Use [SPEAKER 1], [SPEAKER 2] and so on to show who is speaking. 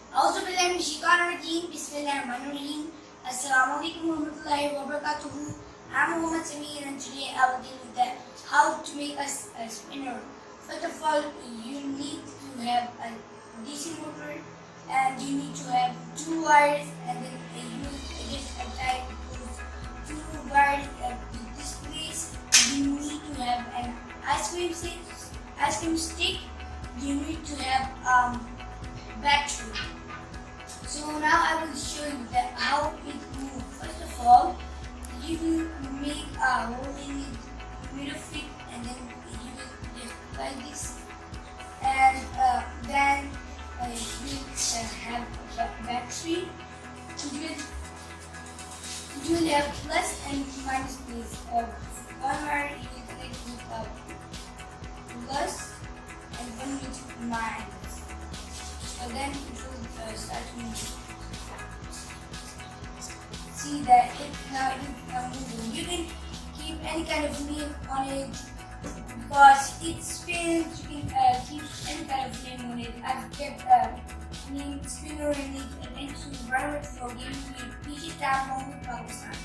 [SPEAKER 1] Auzubillahiminash-shaytanir-rajeem. Bismillahir-rahmanir-rahim. Assalamualaikum warahmatullahi wabarakatuh. I'm Muhammad Samir and today I will deal with how to make a spinner. First of all, you need to have a DC motor and you need to have two wires, and then you just attach those two wires at this place. You need to have an ice cream stick. You need to have battery. So now I will show you how it moves. First of all, you will make a hole in the middle of it, and then you will just like this, and then you have a battery. You will have plus and minus place. One wire you will connect with plus and one with minus. So then it will start to move. See that it now is moving. You can keep any kind of name on it because it spins. You can keep any kind of name on it. I've kept name spinner in it and thanks to Bharat for giving me PG Tab Home Pakistan.